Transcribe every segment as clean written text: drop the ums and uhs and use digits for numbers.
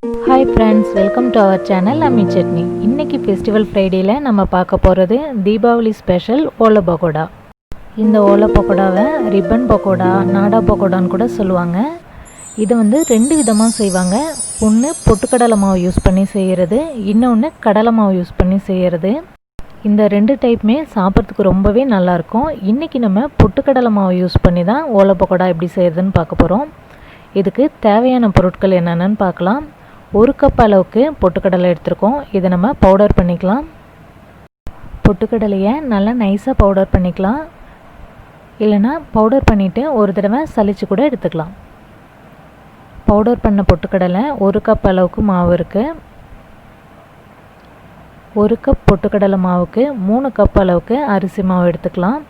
Hi friends, welcome to our channel Ammi Chutney. இன்னைக்கு festival ஃப்ரைடேல நம்ம பார்க்க போகிறது தீபாவளி ஸ்பெஷல் ஓலை பக்கோடா. இந்த ஓலை பக்கோடாவை ரிப்பன் பக்கோடா, நாடா பக்கோடான்னு கூட சொல்லுவாங்க. இது ரெண்டு விதமாக செய்வாங்க. ஒன்று பொட்டுக்கடலை மாவு யூஸ் பண்ணி செய்கிறது, இன்னொன்று கடலை மாவு யூஸ் பண்ணி செய்கிறது. இந்த ரெண்டு டைப்புமே சாப்பிட்றதுக்கு ரொம்பவே நல்லாயிருக்கும். இன்றைக்கி நம்ம பொட்டுக்கடலை மாவு யூஸ் பண்ணி தான் ஓலை பக்கோடா எப்படி செய்கிறதுன்னு பார்க்க போகிறோம். இதுக்கு தேவையான பொருட்கள் என்னென்னு பார்க்கலாம். 1 கப் அளவுக்கு பொட்டுக்கடலை எடுத்துருக்கோம். இதை நம்ம பவுடர் பண்ணிக்கலாம். பொட்டுக்கடலையை நல்லா நைஸாக பவுடர் பண்ணிக்கலாம். இல்லைனா பவுடர் பண்ணிவிட்டு ஒரு தடவை சலிச்சு கூட எடுத்துக்கலாம். பவுடர் பண்ண பொட்டுக்கடலை 1 கப் அளவுக்கு மாவு இருக்குது. 1 கப் பொட்டுக்கடலை மாவுக்கு 3 கப் அளவுக்கு அரிசி மாவு எடுத்துக்கலாம்.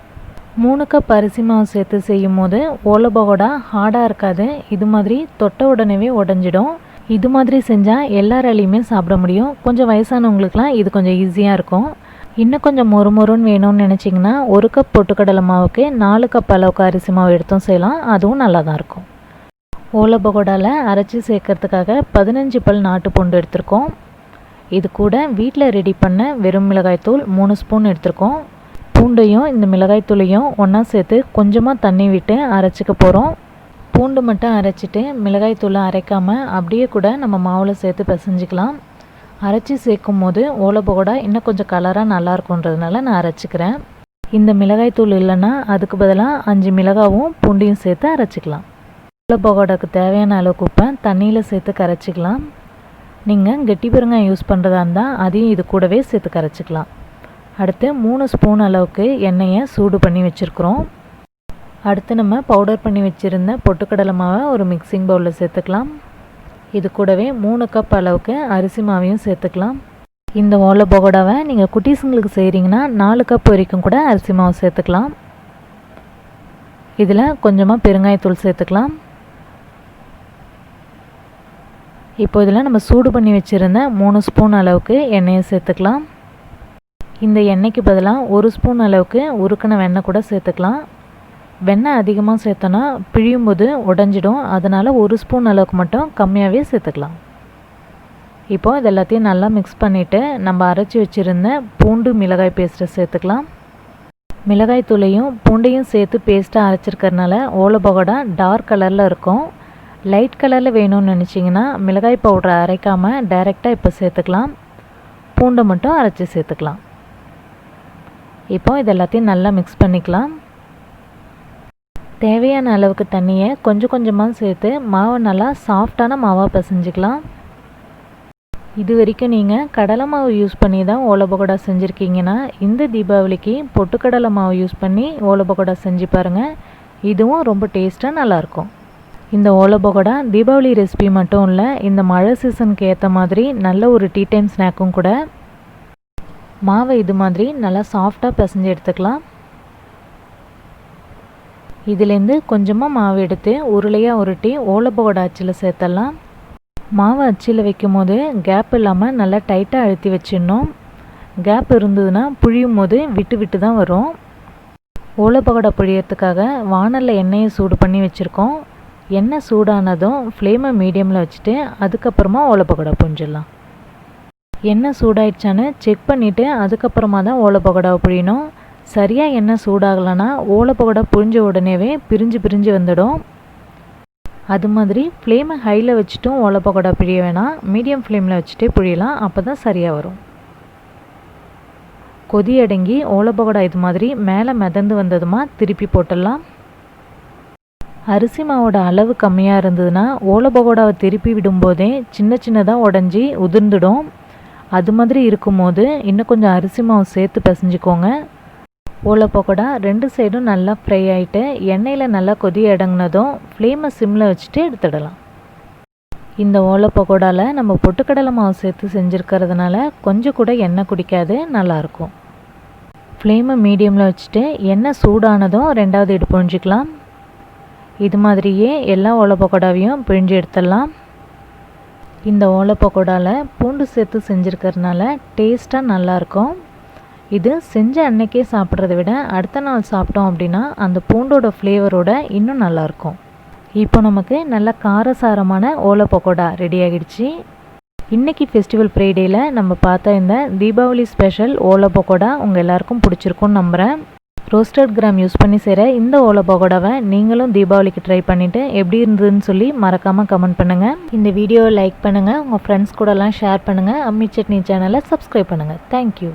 3 கப் அரிசி மாவு சேர்த்து செய்யும் போது ஓலை பக்கோடா ஹார்டாக இருக்காது. இது மாதிரி தொட்ட உடனே உடஞ்சிடும். இது மாதிரி செஞ்சால் எல்லாராலையுமே சாப்பிட முடியும். கொஞ்சம் வயசானவங்களுக்குலாம் இது கொஞ்சம் ஈஸியாக இருக்கும். இன்னும் கொஞ்சம் மொறுமொறுன்னு வேணும்னு நினச்சிங்கன்னா 1 கப் பொட்டுக்கடலை மாவுக்கு 4 கப் அளவுக்கு அரிசி மாவு எடுத்தும் செய்யலாம். அதுவும் நல்லா தான் இருக்கும். ஓலை பக்கோடாவில் அரைச்சி சேர்க்கறதுக்காக 15 பல் நாட்டு பூண்டு எடுத்திருக்கோம். இது கூட வீட்டில் ரெடி பண்ண வெறும் மிளகாய்த்தூள் 3 ஸ்பூன் எடுத்திருக்கோம். பூண்டையும் இந்த மிளகாய்த்தூளையும் ஒன்றா சேர்த்து கொஞ்சமாக தண்ணி விட்டு அரைச்சிக்க போகிறோம். பூண்டு மட்டும் அரைச்சிட்டு மிளகாய்த்தூளை அரைக்காமல் அப்படியே கூட நம்ம மாவில் சேர்த்து பிசைஞ்சிக்கலாம். அரைச்சி சேர்க்கும் போது ஓலை பக்கோடா இன்னும் கொஞ்சம் கலராக நல்லாயிருக்குன்றதுனால நான் அரைச்சிக்கிறேன். இந்த மிளகாய்த்தூள் இல்லைன்னா அதுக்கு பதிலாக 5 மிளகாவும் பூண்டையும் சேர்த்து அரைச்சிக்கலாம். ஓலை பக்கோடாவுக்கு தேவையான அளவுக்கு உப்பை தண்ணியில் சேர்த்து கரைச்சிக்கலாம். நீங்கள் கெட்டி பெருங்காயம் யூஸ் பண்ணுறதா இருந்தால் அதையும் இது கூடவே சேர்த்து கரைச்சிக்கலாம். அடுத்து 3 ஸ்பூன் அளவுக்கு எண்ணெயை சூடு பண்ணி வச்சுருக்குறோம். அடுத்து நம்ம பவுடர் பண்ணி வச்சுருந்த பொட்டுக்கடலை மாவை ஒரு மிக்சிங் பவுலில் சேர்த்துக்கலாம். இது கூடவே 3 கப் அளவுக்கு அரிசி மாவையும் சேர்த்துக்கலாம். இந்த ஓலை பக்கோடாவை நீங்கள் குட்டீஸுங்களுக்கு செய்கிறீங்கன்னா 4 கப் வரைக்கும் கூட அரிசி மாவு சேர்த்துக்கலாம். இதில் கொஞ்சமாக பெருங்காயத்தூள் சேர்த்துக்கலாம். இப்போ இதில் நம்ம சூடு பண்ணி வச்சுருந்த 3 ஸ்பூன் அளவுக்கு எண்ணெயை சேர்த்துக்கலாம். இந்த எண்ணெய்க்கு பதிலாக 1 ஸ்பூன் அளவுக்கு உருக்கின வெண்ணெய் கூட சேர்த்துக்கலாம். வெண்ணெய் அதிகமாக சேர்த்தோன்னா பிழியும் போது உடஞ்சிடும். அதனால் 1 ஸ்பூன் அளவுக்கு மட்டும் கம்மியாகவே சேர்த்துக்கலாம். இப்போது இது எல்லாத்தையும் நல்லா மிக்ஸ் பண்ணிவிட்டு நம்ம அரைச்சி வச்சுருந்த பூண்டு மிளகாய் பேஸ்ட்டை சேர்த்துக்கலாம். மிளகாய் தூளையும் பூண்டையும் சேர்த்து பேஸ்ட்டாக அரைச்சிருக்கறனால ஓலை பக்கோடா டார்க் கலரில் இருக்கும். லைட் கலரில் வேணும்னு நினச்சிங்கன்னா மிளகாய் பவுடரை அரைக்காமல் டைரெக்டாக இப்போ சேர்த்துக்கலாம். பூண்டை மட்டும் அரைச்சி சேர்த்துக்கலாம். இப்போது இது எல்லாத்தையும் நல்லா மிக்ஸ் பண்ணிக்கலாம். தேவையான அளவுக்கு தண்ணியை கொஞ்சம் கொஞ்சமாக சேர்த்து மாவை நல்லா சாஃப்டான மாவாக பிசைஞ்சிக்கலாம். இது வரைக்கும் நீங்கள் கடலை மாவு யூஸ் பண்ணி தான் ஓலை பக்கோடா செஞ்சுருக்கீங்கன்னா இந்த தீபாவளிக்கு பொட்டுக்கடலை மாவு யூஸ் பண்ணி ஓலை பக்கோடா செஞ்சு பாருங்கள். இதுவும் ரொம்ப டேஸ்ட்டாக நல்லாயிருக்கும். இந்த ஓலை பக்கோடா தீபாவளி ரெசிபி மட்டும் இல்லை, இந்த மழை சீசனுக்கு ஏற்ற மாதிரி நல்ல ஒரு டீ டைம் ஸ்நாக்கும் கூட. மாவை இது மாதிரி நல்லா சாஃப்டாக பிசைஞ்சு எடுத்துக்கலாம். இதிலேருந்து கொஞ்சமாக மாவு எடுத்து உருளையாக உருட்டி ஓலை பக்கோடா அச்சில் சேர்த்தலாம். மாவு அச்சில் வைக்கும் போது கேப் இல்லாமல் நல்லா டைட்டாக அழுத்தி வச்சிடணும். கேப் இருந்ததுன்னா புழியும் போது விட்டு விட்டு தான் வரும். ஓலை பக்கோடா புழியறதுக்காக வானலில் எண்ணெயை சூடு பண்ணி வச்சுருக்கோம். எண்ணெய் சூடானதும் ஃப்ளேமை மீடியமில் வச்சுட்டு அதுக்கப்புறமா ஓலை பக்கோடா புழிஞ்சிடலாம். எண்ணெய் சூடாயிடுச்சான்னு செக் பண்ணிவிட்டு அதுக்கப்புறமா தான் ஓலை பக்கோடாவை புழியணும். சரியாக எண்ணெய் சூடாகலைன்னா ஓலை பக்கோடா புழிஞ்ச உடனேவே பிரிஞ்சு வந்துடும். அது மாதிரி ஃப்ளேமை ஹையில் வச்சுட்டும் ஓலை பக்கோடா பிழிய வேணாம், மீடியம் ஃப்ளேமில் வச்சுட்டே புழியலாம். அப்போ தான் சரியாக வரும். கொதி அடங்கி ஓலை பக்கோடா இது மாதிரி மேலே மிதந்து வந்ததுமா திருப்பி போட்டுடலாம். அரிசி மாவோட அளவு கம்மியாக இருந்ததுன்னா ஓலை பக்கோடாவை திருப்பி விடும்போதே சின்னதாக உடஞ்சி உதிர்ந்துடும். அது மாதிரி இருக்கும்போது இன்னும் கொஞ்சம் அரிசி மாவு சேர்த்து பிசைஞ்சிக்கோங்க. ஓலை பக்கோடா 2 சைடும் நல்லா ஃப்ரை ஆகிட்டு எண்ணெயில் நல்லா கொதி அடங்கினதும் ஃப்ளேமை சிம்மில் வச்சுட்டு எடுத்துடலாம். இந்த ஓலை பக்கோடாவில் நம்ம பொட்டுக்கடலை மாவு சேர்த்து செஞ்சுருக்கிறதுனால கொஞ்சம் கூட எண்ணெய் குடிக்காது, நல்லாயிருக்கும். ஃப்ளேமை மீடியமில் வச்சுட்டு எண்ணெய் சூடானதும் 2வது இடு புழிஞ்சிக்கலாம். இது மாதிரியே எல்லா ஓலை பக்கோடாவையும் பிழிஞ்சு எடுத்துடலாம். இந்த ஓலை பக்கோடாவில் பூண்டு சேர்த்து செஞ்சுருக்கிறதுனால டேஸ்ட்டாக நல்லாயிருக்கும். இது செஞ்ச அன்னைக்கே சாப்பிட்றத விட அடுத்த நாள் சாப்பிட்டோம் அப்படின்னா அந்த பூண்டோட ஃப்ளேவரோட இன்னும் நல்லாயிருக்கும். இப்போ நமக்கு நல்ல காரசாரமான ஓலை பக்கோடா ரெடி ஆகிடுச்சு. இன்றைக்கி ஃபெஸ்டிவல் ஃப்ரைடேயில் நம்ம பார்த்த இந்த தீபாவளி ஸ்பெஷல் ஓலை பக்கோடா உங்கள் எல்லாருக்கும் பிடிச்சிருக்கும்னு நம்புகிறேன். ரோஸ்டட் கிராம் யூஸ் பண்ணி செய்கிற இந்த ஓலை பக்கோடாவை நீங்களும் தீபாவளிக்கு ட்ரை பண்ணிவிட்டு எப்படி இருந்ததுன்னு சொல்லி மறக்காமல் கமெண்ட் பண்ணுங்கள். இந்த வீடியோவை லைக் பண்ணுங்கள், உங்கள் ஃப்ரெண்ட்ஸ் கூடலாம் ஷேர் பண்ணுங்கள். அம்மி சட்னி சேனலை சப்ஸ்கிரைப் பண்ணுங்கள். தேங்க்யூ.